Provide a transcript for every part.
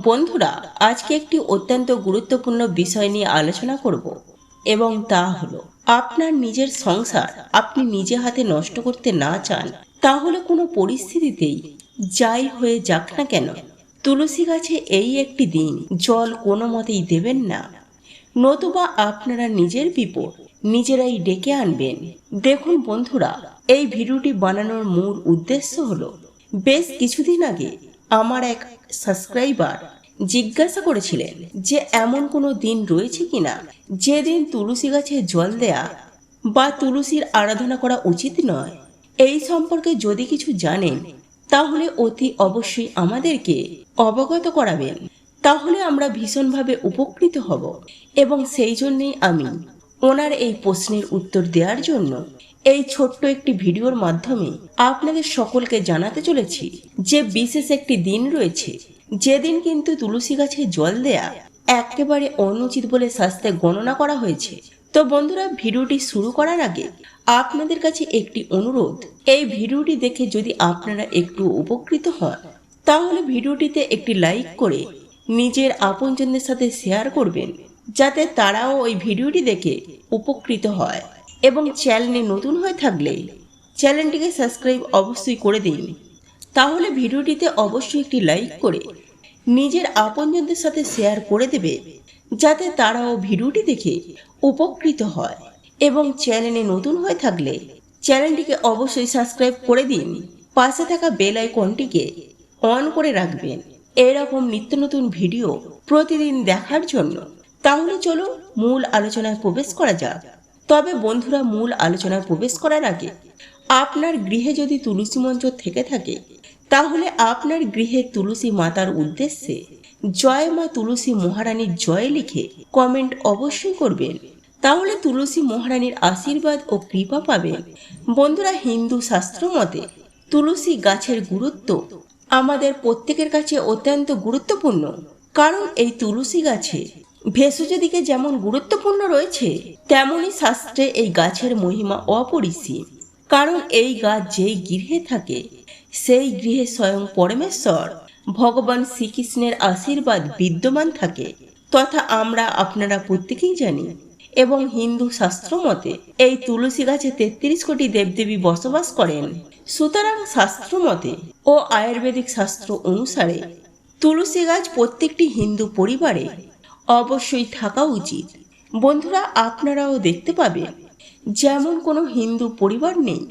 বন্ধুরা, আজকে একটি অত্যন্ত গুরুত্বপূর্ণ বিষয় নিয়ে আলোচনা করব এবং তা হলো আপনার নিজের সংসার আপনি নিজে হাতে নষ্ট করতে না চান তাহলে কোনো পরিস্থিতিতেই যাই হয়ে যাক না কেন তুলসী গাছে এই একটি দিন জল কোনো মতেই দেবেন না, নতুবা আপনারা নিজের বিপদ নিজেরাই ডেকে আনবেন। দেখুন বন্ধুরা, এই ভিডিওটি বানানোর মূল উদ্দেশ্য হলো বেশ কিছুদিন আগে আমার এক সাবস্ক্রাইবার জিজ্ঞাসা করেছিলেন যে এমন কোনো দিন রয়েছে কিনা যেদিন তুলসী গাছে জল দেয়া বা তুলসীর আরাধনা করা উচিত নয়। এই সম্পর্কে যদি কিছু জানেন তাহলে অতি অবশ্যই আমাদেরকে অবগত করাবেন, তাহলে আমরা ভীষণভাবে উপকৃত হব। এবং সেই জন্যই আমি ওনার এই প্রশ্নের উত্তর দেওয়ার জন্য এই ছোট্ট একটি ভিডিওর মাধ্যমে আপনাদের সকলকে জানাতে চলেছি যে বিশেষ একটি দিন রয়েছে যেদিন কিন্তু তুলসী গাছে জল দেয়া একেবারে অনুচিত বলে শাস্ত্রে গণনা করা হয়েছে। তো বন্ধুরা, ভিডিওটি শুরু করার আগে আপনাদের কাছে একটি অনুরোধ, এই ভিডিওটি দেখে যদি আপনারা একটু উপকৃত হন তাহলে ভিডিওটিতে একটি লাইক করে নিজের আপনজনদের সাথে শেয়ার করবেন, যাতে তারাও ওই ভিডিওটি দেখে উপকৃত হয়। এবং চ্যানেলে নতুন হয়ে থাকলে চ্যানেলটিকে সাবস্ক্রাইব অবশ্যই করে দিন। তাহলে ভিডিওটিতে অবশ্যই একটি লাইক করে নিজের আপনজনদের সাথে শেয়ার করে দেবে, যাতে তারাও ভিডিওটি দেখে উপকৃত হয়। এবং চ্যানেলে নতুন হয়ে থাকলে চ্যানেলটিকে অবশ্যই সাবস্ক্রাইব করে দিন, পাশে থাকা বেল আইকনটিকে অন করে রাখবেন এরকম নিত্য নতুন ভিডিও প্রতিদিন দেখার জন্য। তাহলে চলো মূল আলোচনায় প্রবেশ করা যাক। তবে বন্ধুরা, মূল আলোচনায় প্রবেশ করার আগে আপনার গৃহে যদি তুলসী মঞ্চ থেকে থাকে তাহলে আপনার গৃহে তুলসী মাতার উদ্দেশ্যে জয় মা তুলসী মহারানীর জয় লিখে কমেন্ট অবশ্যই করবেন, তাহলে তুলসী মহারানীর আশীর্বাদ ও কৃপা পাবেন। বন্ধুরা, হিন্দু শাস্ত্র মতে তুলসী গাছের গুরুত্ব আমাদের প্রত্যেকের কাছে অত্যন্ত গুরুত্বপূর্ণ, কারণ এই তুলসী গাছে ভেষজ দিকে যেমন গুরুত্বপূর্ণ রয়েছে তেমনি শাস্ত্রে এই গাছের মহিমা অপরিসীম। কারণ এই গাছ যেই গৃহে থাকে সেই গৃহে স্বয়ং পরমেশ্বর ভগবান শ্রীকৃষ্ণের আশীর্বাদ বিদ্যমান থাকে, তথা আমরা আপনারা প্রত্যেকেই জানি। এবং হিন্দু শাস্ত্র মতে এই তুলসী গাছে ৩৩ কোটি দেবদেবী বসবাস করেন। সুতরাং শাস্ত্র মতে ও আয়ুর্বেদিক শাস্ত্র অনুসারে তুলসী গাছ প্রত্যেকটি হিন্দু পরিবারে অবশ্যই থাকা উচিত। বন্ধুরা, আপনারাও দেখতে পাবেন যেমন কোনো হিন্দু পরিবার নেই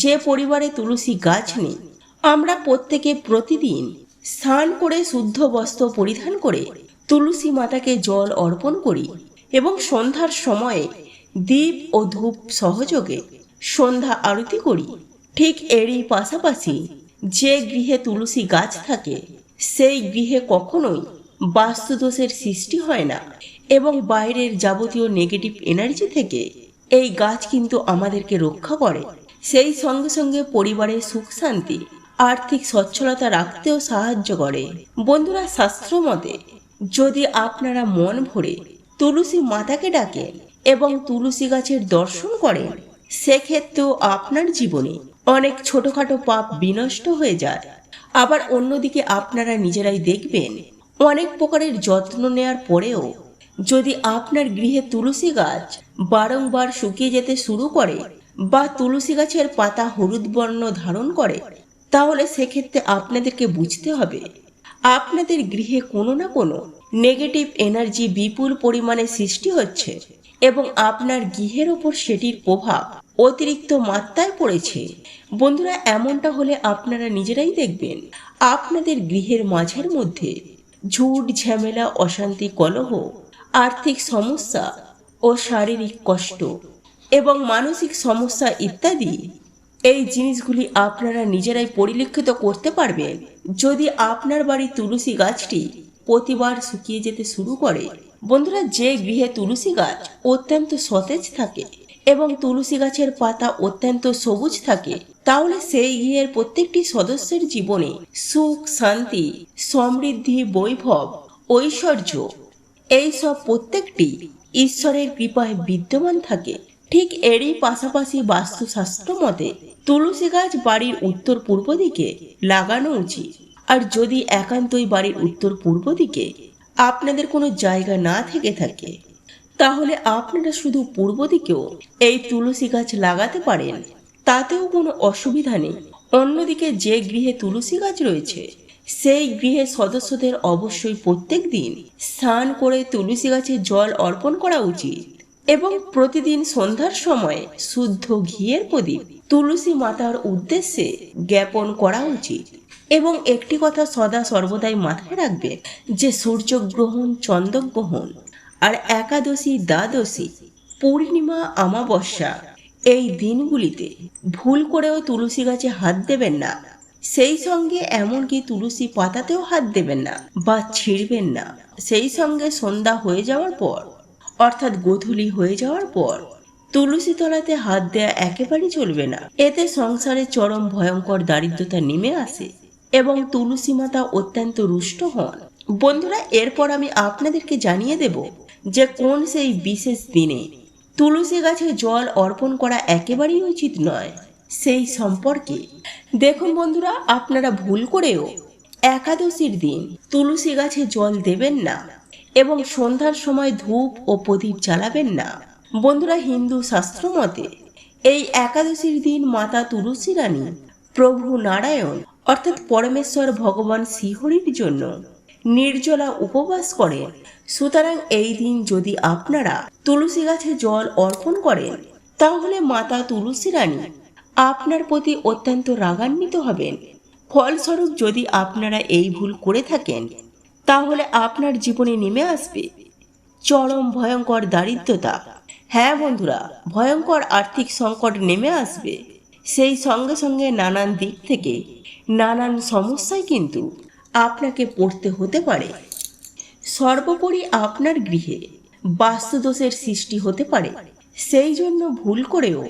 যে পরিবারে তুলসী গাছ নেই। আমরা প্রত্যেকে প্রতিদিন স্নান করে শুদ্ধ বস্ত্র পরিধান করে তুলসী মাতাকে জল অর্পণ করি এবং সন্ধ্যার সময়ে দীপ ও ধূপ সহযোগে সন্ধ্যা আরতি করি। ঠিক এরই পাশাপাশি যে গৃহে তুলসী গাছ থাকে সেই গৃহে কখনোই বাস্তুদোষের সৃষ্টি হয় না এবং বাইরের যাবতীয় নেগেটিভ এনার্জি থেকে এই গাছ কিন্তু আমাদেরকে রক্ষা করে। সেই সঙ্গে সঙ্গে পরিবারের সুখ শান্তি আর্থিক সচ্ছলতা রাখতেও সাহায্য করে। বন্ধুরা, শাস্ত্র মতে যদি আপনারা মন ভরে তুলসী মাতাকে ডাকেন এবং তুলসী গাছের দর্শন করেন সেক্ষেত্রেও আপনার জীবনে অনেক ছোটখাটো পাপ বিনষ্ট হয়ে যায়। আবার অন্যদিকে আপনারা নিজেরাই দেখবেন অনেক প্রকারের যত্ন নেয়ার পরেও যদি আপনার গৃহে তুলসী গাছ বারংবার শুকিয়ে যেতে শুরু করে বা তুলসী গাছের পাতা হলুদ বর্ণ ধারণ করে তাহলে সেক্ষেত্রে আপনাদেরকে বুঝতে হবে আপনাদের গৃহে কোনো না কোনো নেগেটিভ এনার্জি বিপুল পরিমাণে সৃষ্টি হচ্ছে এবং আপনার গৃহের ওপর সেটির প্রভাব অতিরিক্ত মাত্রায় পড়েছে। বন্ধুরা, এমনটা হলে আপনারা নিজেরাই দেখবেন আপনাদের গৃহের মাঝের মধ্যে ঝুট ঝামেলা, অশান্তি, কলহ, আর্থিক সমস্যা ও শারীরিক কষ্ট এবং মানসিক সমস্যা ইত্যাদি এই জিনিসগুলি আপনারা নিজেরাই পরিলক্ষিত করতে পারবেন যদি আপনার বাড়ির তুলসী গাছটি প্রতিবার শুকিয়ে যেতে শুরু করে। বন্ধুরা, যে গৃহে তুলসী গাছ অত্যন্ত সতেজ থাকে এবং তুলসী গাছের পাতা অত্যন্ত সবুজ থাকে তাহলে সেই গৃহের প্রত্যেকটি সদস্যের জীবনে সুখ শান্তি, সমৃদ্ধি, বৈভব, ঐশ্বর্য এইসব প্রত্যেকটি ঈশ্বরের কৃপায় বিদ্যমান থাকে। ঠিক এরই পাশাপাশি বাস্তুশাস্ত্র মতে তুলসী গাছ বাড়ির উত্তর পূর্ব দিকে লাগানো উচিত। আর যদি একান্তই বাড়ির উত্তর পূর্ব দিকে আপনাদের কোনো জায়গা না থেকে থাকে, তাহলে আপনারা শুধু পূর্ব দিকেও এই তুলসী গাছ লাগাতে পারেন, তাতেও কোনো অসুবিধা নেই। অন্যদিকে যে গৃহে তুলসী গাছ রয়েছে সেই গৃহের সদস্যদের অবশ্যই প্রত্যেক দিন স্নান করে তুলসী গাছে জল অর্পণ করা উচিত এবং প্রতিদিন সন্ধ্যার সময় শুদ্ধ ঘিয়ের প্রদীপ তুলসী মাতার উদ্দেশ্যে জ্ঞাপন করা উচিত। এবং একটি কথা সদা সর্বদাই মাথায় রাখবে যে সূর্যগ্রহণ, চন্দ্রগ্রহণ আর একাদশী, দ্বাদশী, পূর্ণিমা, অমাবস্যা এই দিনগুলিতে ভুল করেও তুলসী গাছে হাত দেবেন না। সেই সঙ্গে এমনকি তুলসী পাতাতেও হাত দেবেন না বা ছিঁড়বেন না। সেই সঙ্গে সন্ধ্যা হয়ে যাওয়ার পর, অর্থাৎ গোধূলি হয়ে যাওয়ার পর তুলসী তলাতে হাত দেয়া একেবারেই চলবে না। এতে সংসারে চরম ভয়ঙ্কর দারিদ্রতা নেমে আসে এবং তুলসী মাতা অত্যন্ত রুষ্ট হন। বন্ধুরা, এরপর আমি আপনাদেরকে জানিয়ে দেব যে কোন সেই বিশেষ দিনে তুলসী গাছে জল অর্পণ করা একেবারেই উচিত নয় সেই সম্পর্কে। দেখুন বন্ধুরা, আপনারা ভুল করেও একাদশীর দিন তুলসী গাছে জল দেবেন না এবং সন্ধ্যার সময় ধূপ ও প্রদীপ জ্বালাবেন না। বন্ধুরা, হিন্দু শাস্ত্র মতে এই একাদশীর দিন মাতা তুলসী রানী প্রভু নারায়ণ অর্থাৎ পরমেশ্বর ভগবান শ্রীহরির জন্য নির্জলা উপবাস করেন। সুতরাং এই দিন যদি আপনারা তুলসী গাছে জল অর্পণ করেন, তাহলে মাতা তুলসী রানী আপনার প্রতি অত্যন্ত রাগান্বিত হবেন। ফলস্বরূপ যদি আপনারা এই ভুল করে থাকেন, তাহলে আপনার জীবনে নেমে আসবে চরম ভয়ঙ্কর দারিদ্রতা। হ্যাঁ বন্ধুরা, ভয়ঙ্কর আর্থিক সংকট নেমে আসবে। সেই সঙ্গে সঙ্গে নানান দিক থেকে নানান সমস্যায় কিন্তু আপনাকে পড়তে হতে পারে। সর্বোপরি আপনার গৃহে বাস্তুদোষের সৃষ্টি হতে পারে। সেই জন্য ভুল করেও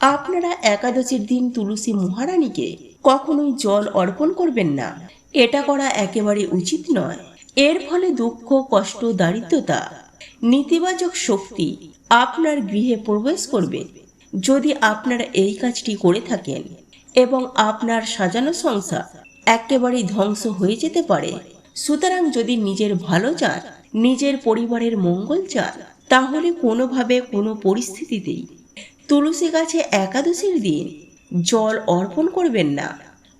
আপনারা একাদশীর দিন তুলসী মহারানীকে কখনোই জল অর্পণ করবেন না। এটা করা একেবারে উচিত নয়। এর ফলে দুঃখ, কষ্ট, দারিদ্রতা, নেতিবাচক শক্তি আপনার গৃহে প্রবেশ করবে। যদি আপনারা এই কাজটি করে থাকেন এবং আপনার সাজানো সংসার একেবারেই ধ্বংস হয়ে যেতে পারে। সুতরাং যদি নিজের ভালো চান, নিজের পরিবারের মঙ্গল চান, তাহলে কোনোভাবে কোনো পরিস্থিতিতেই তুলসী গাছে একাদশীর দিন জল অর্পণ করবেন না।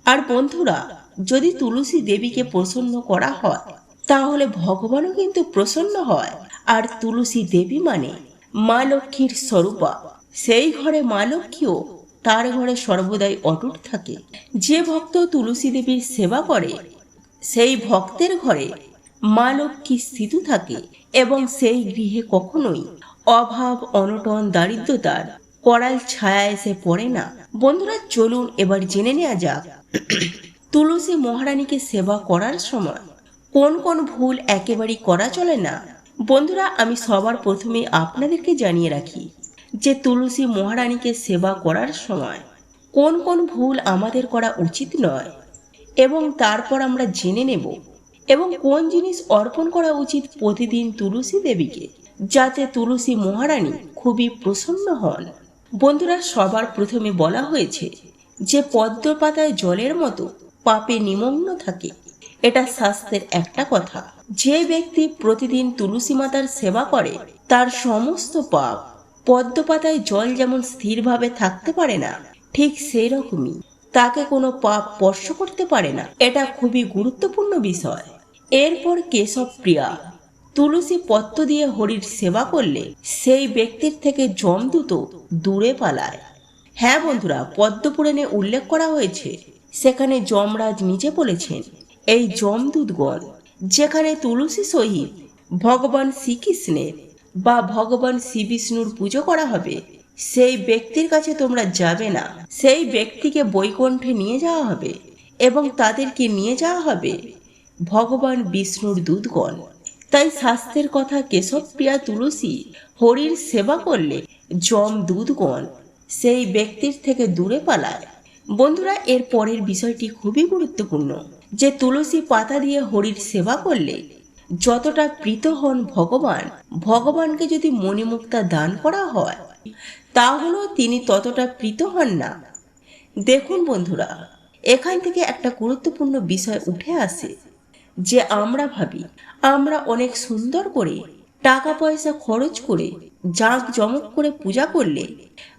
আর বন্ধুরা, যদি তুলসী দেবীকে প্রসন্ন করা হয়, তাহলে ভগবানও কিন্তু প্রসন্ন হয়। আর তুলসী দেবী মানে মা লক্ষ্মীর স্বরূপা। সেই ঘরে মা লক্ষ্মীও তার ঘরে সর্বদাই অটুট থাকে। যে ভক্ত তুলসী দেবীর সেবা করে, সেই ভক্তের ঘরে মা লক্ষ্মী স্থিত থাকে এবং সেই গৃহে কখনোই অভাব, অনটন, দারিদ্রতার করাল ছায়া এসে পড়ে না। বন্ধুরা, চলুন এবার জেনে নেওয়া যাক তুলসী মহারানীকে সেবা করার সময় কোন কোন ভুল একেবারেই করা চলে না। বন্ধুরা, আমি সবার প্রথমে আপনাদেরকে জানিয়ে রাখি যে তুলসী মহারানীকে সেবা করার সময় কোন কোন ভুল আমাদের করা উচিত নয়, এবং তারপর আমরা জেনে নেব এবং কোন জিনিস অর্পণ করা উচিত প্রতিদিন তুলসী দেবীকে, যাতে তুলসী মহারানী খুবই প্রসন্ন হন। বন্ধুরা, সবার প্রথমে বলা হয়েছে যে পদ্ম পাতায় জলের মতো পাপে নিমগ্ন থাকে। এটা শাস্ত্রের একটা কথা। যে ব্যক্তি প্রতিদিন তুলসী মাতার সেবা করে, তার সমস্ত পাপ, পদ্ম পাতায় জল যেমন স্থিরভাবে থাকতে পারে না, ঠিক সেই রকমই তাকে কোনো পাপ স্পর্শ করতে পারে না। এটা খুবই গুরুত্বপূর্ণ বিষয়। এরপর কেশব প্রিয়া তুলসী পত্র দিয়ে হরির সেবা করলে সেই ব্যক্তির থেকে যমদূত দূরে পালায়। হ্যাঁ বন্ধুরা, পদ্মপুরাণে উল্লেখ করা হয়েছে, সেখানে যমরাজ নিজে বলেছেন, এই যমদূতগণ যেখানে তুলসী সহিত ভগবান শ্রীকৃষ্ণের বা ভগবান শ্রী বিষ্ণুর পুজো করা হবে, সেই ব্যক্তির কাছে তোমরা যাবে না। সেই ব্যক্তিকে বৈকুণ্ঠে নিয়ে যাওয়া হবে এবং তাদেরকে নিয়ে যাওয়া হবে ভগবান বিষ্ণুর দূতগণ। তাই শাস্ত্রের কথা, কেশবপ্রিয়া তুলসী হরির সেবা করলে যমদূতগণ সেই ব্যক্তির থেকে দূরে পালায়। বন্ধুরা, এর পরের বিষয়টি খুবই গুরুত্বপূর্ণ যে তুলসী পাতা দিয়ে হরির সেবা করলে যতটা প্রীত হন ভগবান, ভগবানকে যদি মণিমুক্তা দান করা হয়, তাহলেও তিনি ততটা প্রীত হন না। দেখুন বন্ধুরা, এখান থেকে একটা গুরুত্বপূর্ণ বিষয় উঠে আসে যে আমরা ভাবি আমরা অনেক সুন্দর করে টাকা পয়সা খরচ করে জাঁক জমক করে পূজা করলে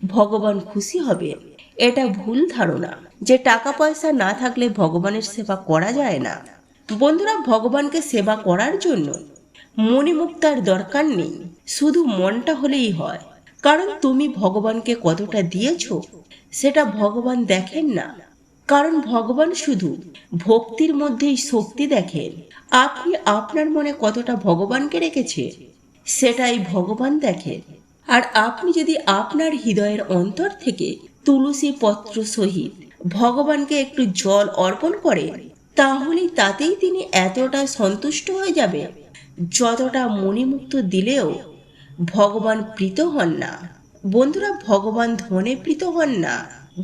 ভগবান খুশি হবে। এটা ভুল ধারণা যে টাকা পয়সা না থাকলে ভগবানের সেবা করা যায় না। বন্ধুরা, ভগবানকে সেবা করার জন্য মণিমুক্তার দরকার নেই, শুধু মনটা হলেই হয়। কারণ তুমি ভগবানকে কতটা দিয়েছো সেটা ভগবান দেখেন না। কারণ ভগবান শুধু ভক্তির মধ্যেই শক্তি দেখেন। আপনি আপনার মনে কতটা ভগবানকে রেখেছে সেটাই ভগবান দেখেন। আর আপনি যদি আপনার হৃদয়ের অন্তর থেকে তুলসী পত্র সহিত ভগবানকে একটু জল অর্পণ করেন, তাহলেই তাতেই তিনি এতটা সন্তুষ্ট হয়ে যাবে যতটা মণিমুক্ত দিলেও ভগবান প্রীত হন না। বন্ধুরা, ভগবান ধনে প্রীত হন না,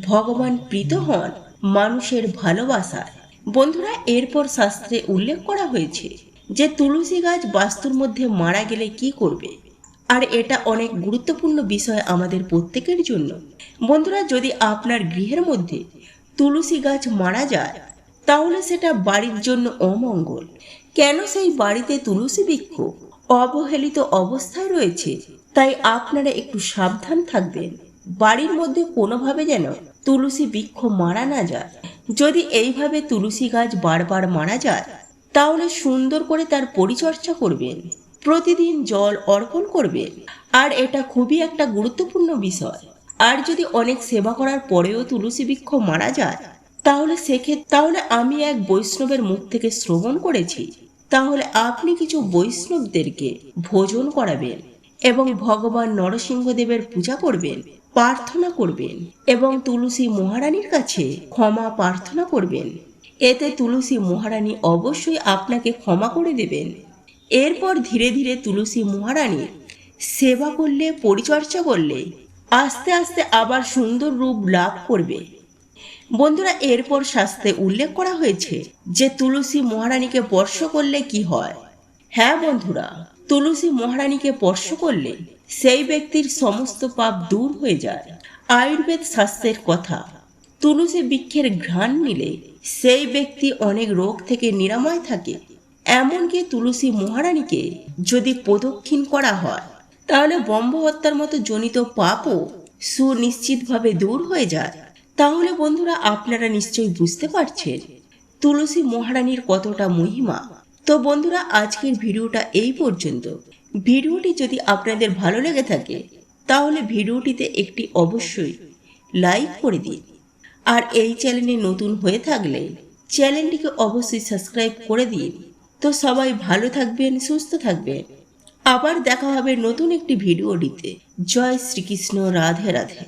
ভগবান প্রীত হন মানুষের ভালোবাসায়। বন্ধুরা, এরপর শাস্ত্রে উল্লেখ করা হয়েছে যে তুলসী গাছ বাস্তুর মধ্যে মারা গেলে কি করবে। আর এটা অনেক গুরুত্বপূর্ণ বিষয় আমাদের প্রত্যেকের জন্য। বন্ধুরা, যদি আপনার গৃহের মধ্যে তুলসী গাছ মারা যায় তাহলে সেটা বাড়ির জন্য অমঙ্গল। কেন সেই বাড়িতে তুলসী বৃক্ষ অবহেলিত অবস্থায় রয়েছে, তাই আপনারা একটু সাবধান থাকবেন বাড়ির মধ্যে কোনোভাবে যেন তুলসী বৃক্ষ মারা না যায়। যদি এইভাবে তুলসী গাছ বারবার মারা যায় তাহলে সুন্দর করে তার পরিচর্যা করবেন, প্রতিদিন জল অর্পণ করবেন। আর এটা খুবই একটা গুরুত্বপূর্ণ বিষয়। আর যদি অনেক সেবা করার পরেও তুলসী বৃক্ষ মারা যায় তাহলে আমি এক বৈষ্ণবের মুখ থেকে শ্রবণ করেছি, তাহলে আপনি কিছু বৈষ্ণবদেরকে ভোজন করাবেন এবং ভগবান নরসিংহদেবের পূজা করবেন, প্রার্থনা করবেন এবং তুলসী মহারানীর কাছে ক্ষমা প্রার্থনা করবেন। এতে তুলসী মহারানী অবশ্যই আপনাকে ক্ষমা করে দেবেন। এরপর ধীরে ধীরে তুলসী মহারানীর সেবা করলে, পরিচর্যা করলে আস্তে আস্তে আবার সুন্দর রূপ লাভ করবে। বন্ধুরা, এরপর শাস্ত্রে উল্লেখ করা হয়েছে যে তুলসী মহারানীকে স্পর্শ করলে কি হয়। হ্যাঁ বন্ধুরা, তুলসী মহারানীকে স্পর্শ করলে সেই ব্যক্তির সমস্ত পাপ দূর হয়ে যায়। আয়ুর্বেদ শাস্ত্রের কথা, তুলসী বৃক্ষের ঘ্রাণ নিলে সেই ব্যক্তি অনেক রোগ থেকে নিরাময় থাকে। এমনকি তুলসী মহারানীকে যদি প্রদক্ষিণ করা হয় তাহলে ব্রহ্ম হত্যার মতো জনিত পাপও সুনিশ্চিতভাবে দূর হয়ে যায়। তাহলে বন্ধুরা, আপনারা নিশ্চয়ই বুঝতে পারছেন তুলসী মহারানীর কতটা মহিমা। তো বন্ধুরা, আজকের ভিডিওটা এই পর্যন্ত। ভিডিওটি যদি আপনাদের ভালো লেগে থাকে তাহলে ভিডিওটিতে একটি অবশ্যই লাইক করে দিন। আর এই চ্যানেলে নতুন হয়ে থাকলে চ্যানেলটিকে অবশ্যই সাবস্ক্রাইব করে দিন। তো সবাই ভালো থাকবেন, সুস্থ থাকবেন। আবার দেখা হবে নতুন একটি ভিডিওটিতে। জয় শ্রীকৃষ্ণ, রাধে রাধে।